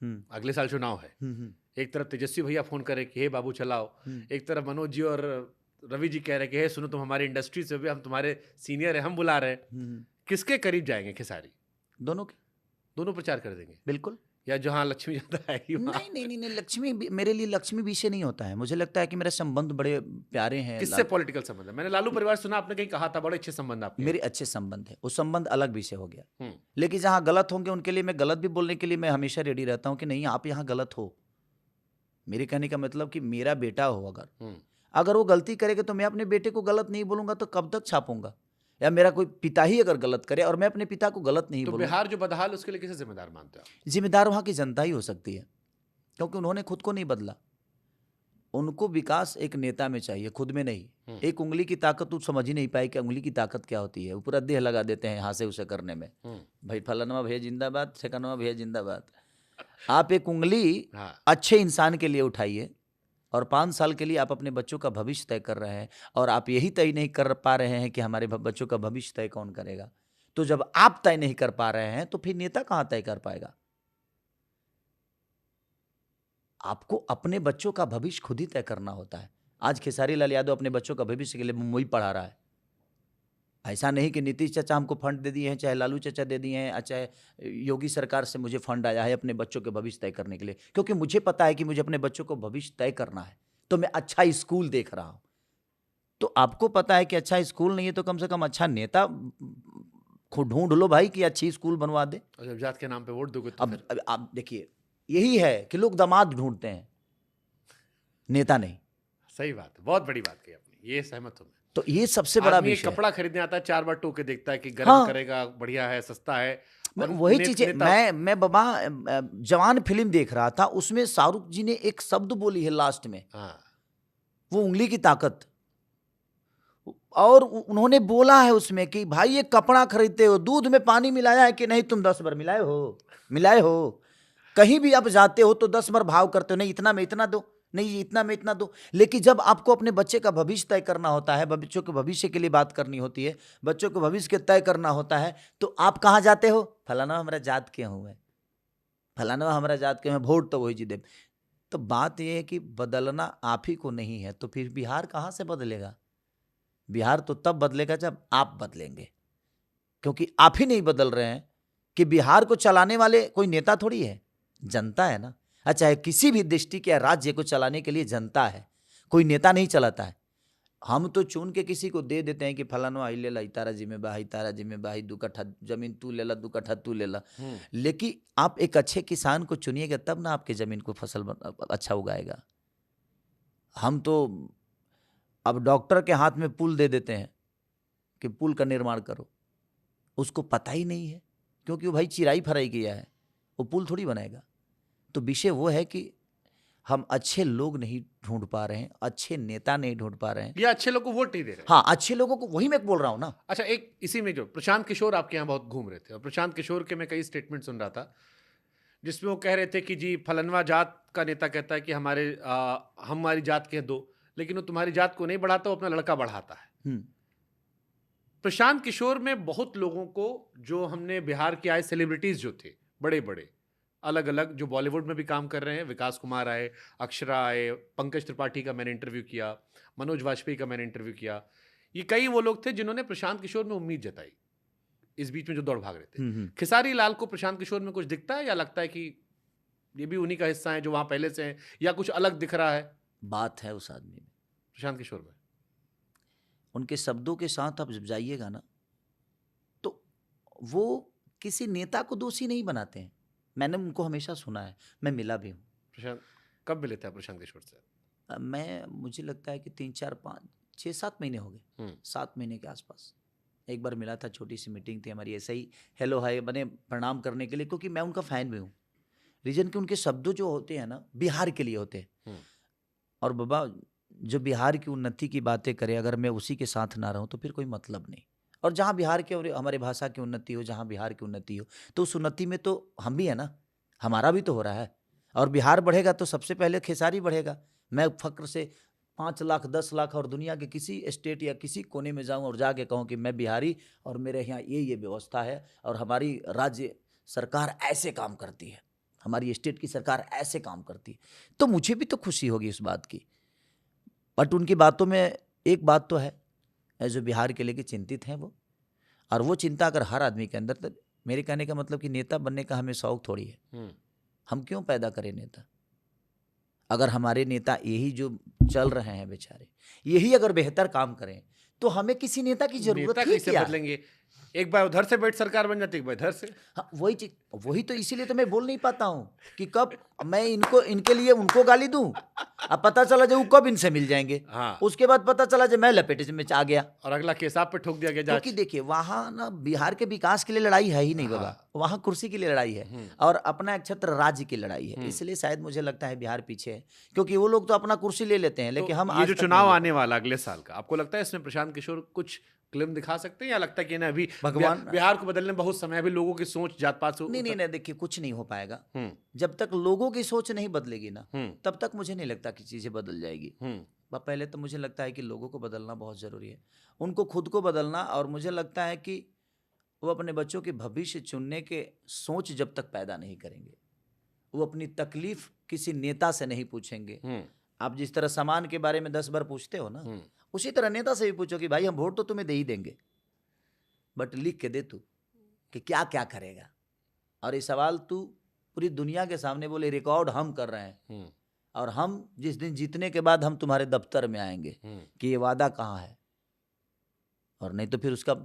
अगले साल चुनाव है, एक तरफ तेजस्वी भैया फोन करे कि हे बाबू चलाओ, एक तरफ मनोज जी और रवि जी कह रहे कि हे सुनो तुम हमारी इंडस्ट्री से भी, हम तुम्हारे सीनियर हैं, हम बुला रहे हैं। किसके करीब जाएंगे खेसारी? दोनों के, दोनों प्रचार कर देंगे बिल्कुल। या जहां लक्ष्मी ज्यादा आएगी वहां? नहीं नहीं नहीं नहीं, लक्ष्मी मेरे लिए लक्ष्मी विषय नहीं होता है। मुझे लगता है कि मेरे संबंध बड़े प्यारे हैं। किससे पॉलिटिकल संबंध है? मैंने लालू परिवार सुना, आपने कहीं कहा था बड़े अच्छे संबंध आपके मेरे अच्छे संबंध है, वो संबंध अलग विषय हो गया। हैं। लेकिन जहां गलत होंगे उनके लिए मैं गलत भी बोलने के लिए मैं हमेशा रेडी रहता हूं कि नहीं आप यहां गलत हो। मेरे कहने का मतलब कि मेरा बेटा हो, अगर वो गलती करेगा तो मैं अपने बेटे को गलत नहीं बोलूंगा तो कब तक छापूंगा? या मेरा कोई पिता ही अगर गलत करे और मैं अपने पिता को गलत नहीं तो बोलूं, बिहार जो बदहाल है, उसके लिए किसे जिम्मेदार मानते हो आप? जिम्मेदार वहां की जनता ही हो सकती है, क्योंकि उन्होंने खुद को नहीं बदला। उनको विकास एक नेता में चाहिए, खुद में नहीं। एक उंगली की ताकत तू समझ ही नहीं पाई कि उंगली की ताकत क्या होती है, वो पूरा देह लगा देते हैं हाथ से उसे करने में। भाई फलाना भैया जिंदाबाद, ठेकाना भैया जिंदाबाद। आप एक उंगली अच्छे इंसान के लिए उठाइए और 5 साल के लिए आप अपने बच्चों का भविष्य तय कर रहे हैं, और आप यही तय नहीं कर पा रहे हैं कि हमारे बच्चों का भविष्य तय कौन करेगा। तो जब आप तय नहीं कर पा रहे हैं तो फिर नेता कहां तय कर पाएगा? आपको अपने बच्चों का भविष्य खुद ही तय करना होता है। आज खेसारी लाल यादव अपने बच्चों का भविष्य के लिए मुंबई पढ़ा रहा है। ऐसा नहीं कि नीतीश चाचा हमको फंड दे दिए हैं, चाहे लालू चाचा दे दिए हैं, चाहे योगी सरकार से मुझे फंड आया है अपने बच्चों के भविष्य तय करने के लिए, क्योंकि मुझे पता है कि मुझे अपने बच्चों को भविष्य तय करना है, तो मैं अच्छा स्कूल देख रहा हूं। तो आपको पता है कि अच्छा स्कूल नहीं है तो कम से कम अच्छा नेता ढूंढ लो भाई कि अच्छी स्कूल बनवा दे। और जब जात के नाम पे वोट दोगे तो अब आप देखिए, यही है कि लोग दामाद ढूंढते हैं, नेता नहीं। सही बात है, बहुत बड़ी बात कही आपने, ये सहमत हूं मैं। तो ये सबसे बड़ा विषय है। कपड़ा खरीदने आता है 4 बार टोके देखता है कि गर्म करेगा, बढ़िया है, सस्ता है। और वही चीजें मैं बाबा जवान फिल्म देख रहा था, उसमें शाहरुख जी ने एक शब्द बोली है लास्ट में, वो उंगली की ताकत, और उन्होंने बोला है उसमें कि भाई ये कपड़ा खरीदते हो, दूध में पानी मिलाया है कि नहीं? तुम 10 बार मिलाए हो। कहीं भी आप जाते हो तो 10 बार भाव करते हो, नहीं इतना में इतना दो, नहीं इतना में इतना दो। लेकिन जब आपको अपने बच्चे का भविष्य तय करना होता है, बच्चों के भविष्य के लिए बात करनी होती है, बच्चों को भविष्य के तय करना होता है, तो आप कहाँ जाते हो? फलाना हमारा जात के हूं मैं, फलाना हमारा जात के हैं, वोट तो वही जी दे। तो बात यह है कि बदलना आप ही को नहीं है, तो फिर बिहार कहाँ से बदलेगा? बिहार तो तब बदलेगा जब आप बदलेंगे, क्योंकि आप ही नहीं बदल रहे हैं। कि बिहार को चलाने वाले कोई नेता थोड़ी है, जनता है ना। अच्छा है, किसी भी डिस्ट्रिक्ट या राज्य को चलाने के लिए जनता है, कोई नेता नहीं चलाता है। हम तो चुन के किसी को दे देते हैं कि फलाना आई ले ला, तारा जिम्मेबाही, तारा जिम्मेबाही, 2 कट्ठा जमीन तू ले ला, 2 कट्ठा तू ले ला। लेकिन आप एक अच्छे किसान को चुनिएगा तब ना आपके जमीन को फसल अच्छा उगाएगा। हम तो अब डॉक्टर के हाथ में पुल दे देते हैं कि पुल का निर्माण करो, उसको पता ही नहीं है, क्योंकि वो भाई चिराई फराई किया है, वो पुल थोड़ी बनाएगा। तो विषय वो है कि हम अच्छे लोग नहीं ढूंढ पा रहे हैं, अच्छे नेता नहीं ढूंढ पा रहे हैं, या अच्छे लोग को वोट नहीं दे रहे। हाँ, अच्छे लोगों को, वही मैं बोल रहा हूं ना। अच्छा, एक इसी में जो प्रशांत किशोर आपके यहाँ बहुत घूम रहे थे, और प्रशांत किशोर के मैं कई स्टेटमेंट सुन रहा था जिसमें वो कह रहे थे कि जी फलनवा जात का नेता कहता है कि हमारी जात के दो, लेकिन वो तुम्हारी जात को नहीं बढ़ाता, वो अपना लड़का बढ़ाता है। प्रशांत किशोर में बहुत लोगों को, जो हमने बिहार के आए सेलिब्रिटीज जो थे बड़े बड़े अलग अलग, जो बॉलीवुड में भी काम कर रहे हैं, विकास कुमार आए, अक्षरा आए, पंकज त्रिपाठी का मैंने इंटरव्यू किया, मनोज वाजपेयी का मैंने इंटरव्यू किया, ये कई वो लोग थे जिन्होंने प्रशांत किशोर में उम्मीद जताई इस बीच में जो दौड़ भाग रहे थे। खेसारी लाल को प्रशांत किशोर में कुछ दिखता है, या लगता है कि ये भी उन्हीं का हिस्सा है जो वहां पहले से है, या कुछ अलग दिख रहा है? बात है उस आदमी में, प्रशांत किशोर में, उनके शब्दों के साथ आप जब जाइएगा ना, तो वो किसी नेता को दोषी नहीं बनाते हैं। मैंने उनको हमेशा सुना है, मैं मिला भी हूँ। प्रशांत कब मिले थे प्रशांत किशोर से? मुझे लगता है कि 3, 4, 5, 6, 7 महीने हो गए, 7 महीने के आसपास एक बार मिला था। छोटी सी मीटिंग थी हमारी, ऐसा ही हेलो हाय बने प्रणाम करने के लिए, क्योंकि मैं उनका फैन भी हूँ। रीजन कि उनके शब्दों जो होते हैं ना, बिहार के लिए होते हैं। और बाबा जो बिहार की उन्नति की बातें करे, अगर मैं उसी के साथ ना रहूं तो फिर कोई मतलब नहीं। और जहाँ बिहार के और हमारे भाषा की उन्नति हो, जहाँ बिहार की उन्नति हो, तो उस उन्नति में तो हम भी है ना, हमारा भी तो हो रहा है। और बिहार बढ़ेगा तो सबसे पहले खेसारी बढ़ेगा। मैं फक्र से 5 लाख 10 लाख और दुनिया के किसी स्टेट या किसी कोने में जाऊं और जाके कहूं कि मैं बिहारी और मेरे यहाँ ये व्यवस्था है और हमारी राज्य सरकार ऐसे काम करती है, हमारी स्टेट की सरकार ऐसे काम करती है, तो मुझे भी तो खुशी होगी इस बात की। बट उनकी बातों में एक बात तो है, जो बिहार के लिए चिंतित हैं वो, और वो चिंता अगर हर आदमी के अंदर, तो मेरे कहने का मतलब कि नेता बनने का हमें शौक थोड़ी है। हम क्यों पैदा करें नेता? अगर हमारे नेता यही जो चल रहे हैं बेचारे, यही अगर बेहतर काम करें, तो हमें किसी नेता की जरूरत ही क्या है? बदलेंगे, एक बार उधर से बैठ सरकार बन जाती है, एक बार इधर से। हाँ, वही तो इसीलिए तो मैं बोल नहीं पाता हूँ कि कब मैं इनके लिए उनको गाली दूं, अब पता चला जब वो कब इनसे मिल जाएंगे। हाँ। उसके बाद पता चला जब मैं लपेटे में आ गया और अगला केस आप पे ठोक दिया गया जांच। क्योंकि देखिए वहां ना बिहार के विकास के लिए लड़ाई है ही नहीं बाबा, वहां कुर्सी के लिए लड़ाई है और अपना क्षेत्र राज्य की लड़ाई है। इसलिए शायद मुझे लगता है बिहार पीछे है, क्योंकि वो लोग तो अपना कुर्सी ले लेते हैं, लेकिन हम ये जो चुनाव आने वाला अगले साल का, आपको लगता है इसमें प्रशांत किशोर कुछ क्लिम दिखा सकते हैं, या लगता है कि ना अभी भगवान बिहार को बदलने में बहुत समय, अभी लोगों की सोच जात पात से नहीं, देखिए कुछ नहीं हो पाएगा जब तक लोगों की सोच नहीं बदलेगी ना, तब तक मुझे नहीं लगता कि चीजें बदल जाएगी। पहले तो मुझे लगता है कि लोगों को बदलना बहुत जरूरी है, उनको खुद को बदलना, और मुझे लगता है कि वो अपने बच्चों के भविष्य चुनने के सोच जब तक पैदा नहीं करेंगे, वो अपनी तकलीफ किसी नेता से नहीं पूछेंगे। आप जिस तरह सामान के बारे में 10 बार पूछते हो ना, उसी तरह नेता से भी पूछो कि भाई हम वोट तो तुम्हें दे ही देंगे, बट लिख के दे तू कि क्या क्या करेगा। और ये सवाल तू पूरी दुनिया के सामने बोले, रिकॉर्ड हम कर रहे हैं, और हम जिस दिन जीतने के बाद हम तुम्हारे दफ्तर में आएंगे कि ये वादा कहाँ है, और नहीं तो फिर उसका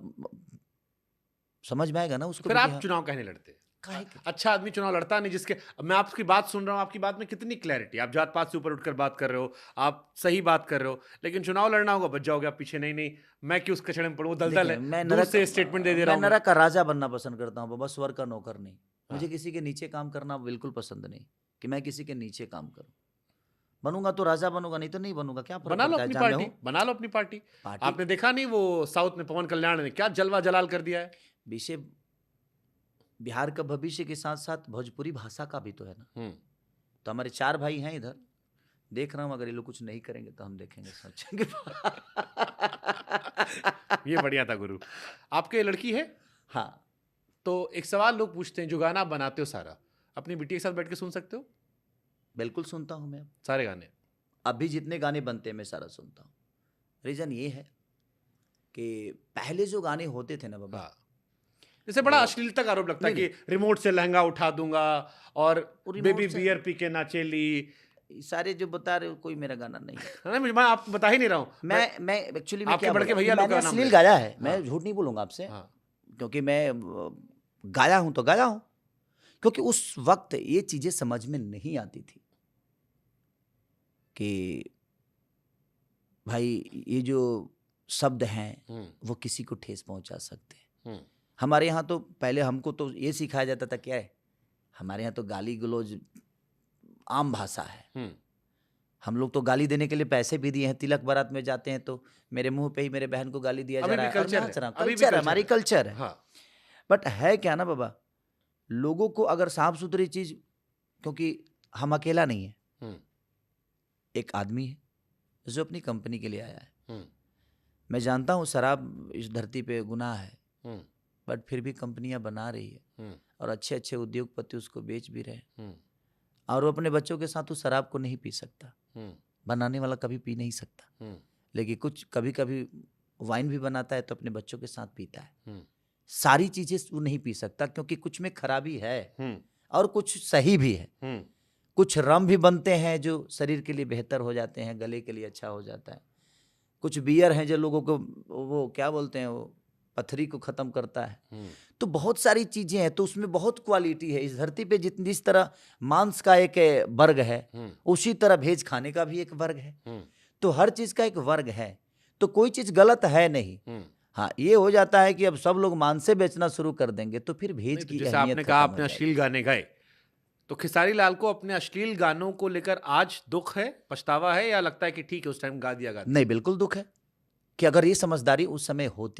समझ में आएगा ना उसको। फिर आप चुनाव कहने लड़ते? अच्छा आदमी चुनाव लड़ता नहीं जिसके, मैं आपकी बात सुन रहा हूं, आपकी बात में कितनी क्लैरिटी, आप जात पात से ऊपर उठकर बात कर रहे हो, आप सही बात कर रहे हो, लेकिन चुनाव लड़ना होगा बच जाओगे आप पीछे। नहीं मैं क्यों उस कचड़े में पड़ूं, दलदल है, मैं दूर से स्टेटमेंट दे रहा हूं। मैं नरक का राजा बनना पसंद करता हूं बाबा, स्वर्ग का नौकर नहीं। मुझे किसी के नीचे काम करना बिल्कुल पसंद नहीं, कि मैं किसी के नीचे काम करूं। बनूंगा तो राजा बनूंगा, नहीं तो नहीं बनूंगा। क्या बना लो अपनी पार्टी, बना लो अपनी पार्टी। आपने देखा नहीं वो साउथ में पवन कल्याण ने क्या जलवा जलाल कर दिया है। विषय बिहार का भविष्य के साथ साथ भोजपुरी भाषा का भी तो है ना। तो हमारे 4 भाई हैं इधर, देख रहा हूं, अगर ये लोग कुछ नहीं करेंगे तो हम देखेंगे, सोचेंगे। ये बढ़िया था गुरु। आपके लड़की है? हाँ। तो एक सवाल लोग पूछते हैं, जो गाना बनाते हो सारा अपनी बिटिया के साथ बैठ के सुन सकते हो? बिल्कुल सुनता हूं मैं सारे गाने। अभी जितने गाने बनते हैं मैं सारा सुनता हूं। रीजन ये है कि पहले जो गाने होते थे ना बाबा, जैसे बड़ा अश्लीलता का आरोप लगता है कि रिमोट से लहंगा उठा दूंगा और बेबी बियर पी के नाचेली, सारे जो बता रहे हो, कोई मेरा गाना नहीं है। मैं आपको बता ही नहीं रहा हूँ। मैं एक्चुअली आपके बड़के भैया लोग का नाम अश्लील गाया है। मैं झूठ नहीं बोलूंगा आपसे, क्योंकि मैं गाया हूं तो गाया हूं, क्योंकि उस वक्त ये चीजें समझ में नहीं आती थी कि भाई ये जो शब्द हैं वो किसी को ठेस पहुंचा सकते हैं। हमारे यहाँ तो पहले हमको तो ये सिखाया जाता था, क्या है, हमारे यहाँ तो गाली गलौज आम भाषा है। हम लोग तो गाली देने के लिए पैसे भी दिए हैं। तिलक बारात में जाते हैं तो मेरे मुंह पे ही मेरे बहन को गाली दिया जा रहा है। कल्चर है, हमारी कल्चर है। बट है क्या ना बाबा, लोगों को अगर साफ सुथरी चीज, क्योंकि हम अकेला नहीं है, एक आदमी है जो अपनी कंपनी के लिए आया है। मैं जानता हूँ शराब इस धरती पे गुनाह है, बट फिर भी कंपनियां बना रही है और अच्छे अच्छे उद्योगपति उसको बेच भी रहे हैं, और वो अपने बच्चों के साथ उस शराब को नहीं पी सकता। बनाने वाला कभी पी नहीं सकता, लेकिन कुछ कभी कभी वाइन भी बनाता है तो अपने बच्चों के साथ पीता है। सारी चीजें वो नहीं पी सकता, क्योंकि कुछ में खराबी है और कुछ सही भी है। कुछ रम भी बनते हैं जो शरीर के लिए बेहतर हो जाते हैं, गले के लिए अच्छा हो जाता है। कुछ बियर हैं जो लोगों को वो क्या बोलते हैं, वो पथरी को खत्म करता है। तो बहुत सारी चीजें हैं, तो उसमें बहुत क्वालिटी है। इस धरती पे जिस तरह मांस का एक वर्ग है, उसी तरह भेज खाने का भी एक वर्ग है। तो हर चीज का एक वर्ग है, तो कोई चीज गलत है नहीं। हाँ, ये हो जाता है कि अब सब लोग मांस से बेचना शुरू कर देंगे तो फिर भेज की जैसे आपने कहा आपने अश्लील गाने गाए, तो खेसारी लाल को अपने अश्लील गानों को लेकर आज दुख है, पछतावा है, या लगता है कि ठीक है उस टाइम गा दिया? नहीं, बिल्कुल दुख है कि अगर ये समझदारी उस समय होती